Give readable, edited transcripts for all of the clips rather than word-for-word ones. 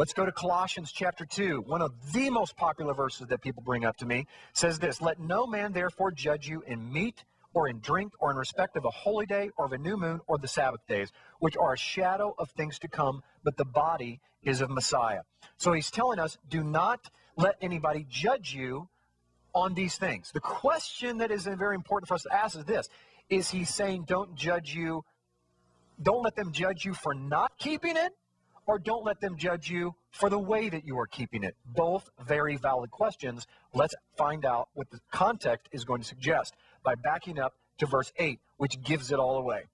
Let's go to Colossians chapter 2. One of the most popular verses that people bring up to me says this: "Let no man therefore judge you in meat or in drink or in respect of a holy day or of a new moon or the Sabbath days, which are a shadow of things to come, but the body is of Messiah." So he's telling us, do not let anybody judge you on these things. The question that is very important for us to ask is this: is he saying don't judge you, don't let them judge you for not keeping it, or don't let them judge you for the way that you are keeping it? Both very valid questions. Let's find out what the context is going to suggest by backing up to verse 8, which gives it all away.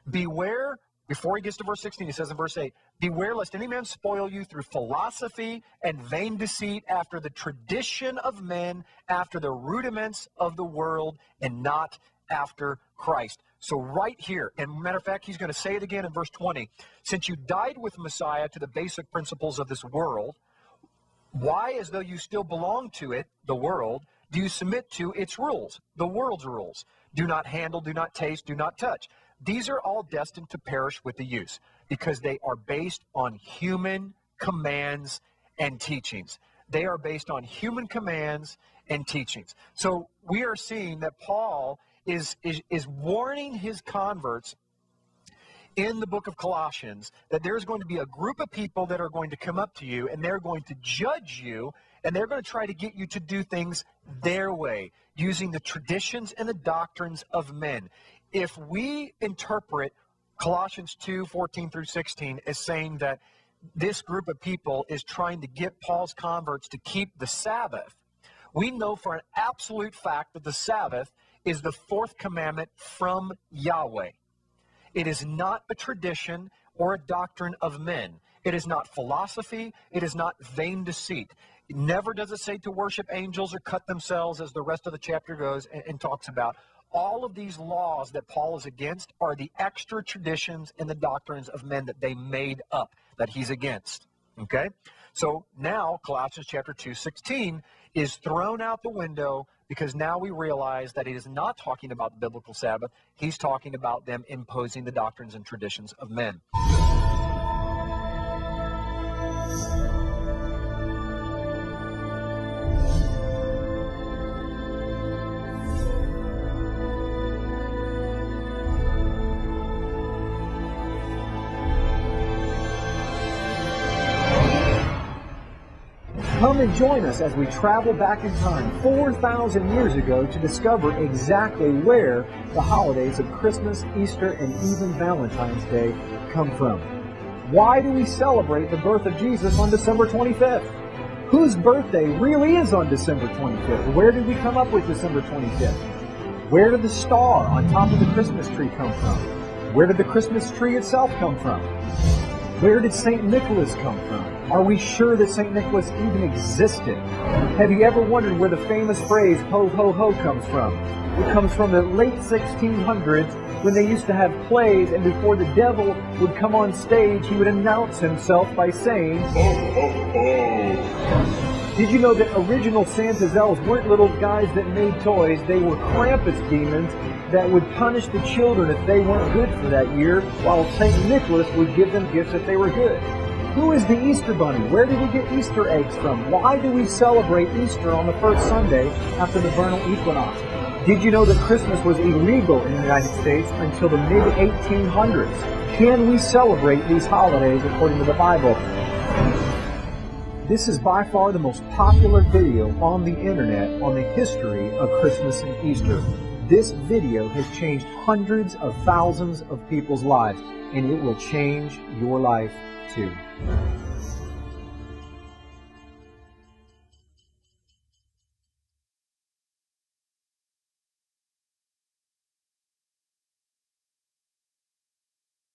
Beware, before he gets to verse 16, he says in verse 8, "Beware lest any man spoil you through philosophy and vain deceit, after the tradition of men, after the rudiments of the world, and not after Christ." So right here, and matter of fact, he's going to say it again in verse 20. "Since you died with Messiah to the basic principles of this world, why, as though you still belong to it, the world, do you submit to its rules, the world's rules? Do not handle, do not taste, do not touch. These are all destined to perish with the use, because they are based on human commands and teachings." They are based on human commands and teachings. So we are seeing that Paul is warning his converts in the book of Colossians that there's going to be a group of people that are going to come up to you, and they're going to judge you, and they're going to try to get you to do things their way, using the traditions and the doctrines of men. If we interpret Colossians 2:14 through 16 as saying that this group of people is trying to get Paul's converts to keep the Sabbath, we know for an absolute fact that the Sabbath is the fourth commandment from Yahweh. It is not a tradition or a doctrine of men. It is not philosophy. It is not vain deceit. Never does it say to worship angels or cut themselves, as the rest of the chapter goes and talks about. All of these laws that Paul is against are the extra traditions and the doctrines of men that they made up, that he's against. Okay? So now Colossians chapter 2:16 is thrown out the window, because now we realize that he is not talking about the biblical Sabbath. He's talking about them imposing the doctrines and traditions of men. Come and join us as we travel back in time 4,000 years ago to discover exactly where the holidays of Christmas, Easter, and even Valentine's Day come from. Why do we celebrate the birth of Jesus on December 25th? Whose birthday really is on December 25th? Where did we come up with December 25th? Where did the star on top of the Christmas tree come from? Where did the Christmas tree itself come from? Where did St. Nicholas come from? Are we sure that St. Nicholas even existed? Have you ever wondered where the famous phrase, "ho, ho, ho," comes from? It comes from the late 1600s, when they used to have plays, and before the devil would come on stage, he would announce himself by saying, "Ho, ho, ho." Did you know that original Santa's elves weren't little guys that made toys? They were Krampus demons that would punish the children if they weren't good for that year, while St. Nicholas would give them gifts if they were good. Who is the Easter Bunny? Where did we get Easter eggs from? Why do we celebrate Easter on the first Sunday after the vernal equinox? Did you know that Christmas was illegal in the United States until the mid-1800s? Can we celebrate these holidays according to the Bible? This is by far the most popular video on the internet on the history of Christmas and Easter. This video has changed hundreds of thousands of people's lives, and it will change your life too.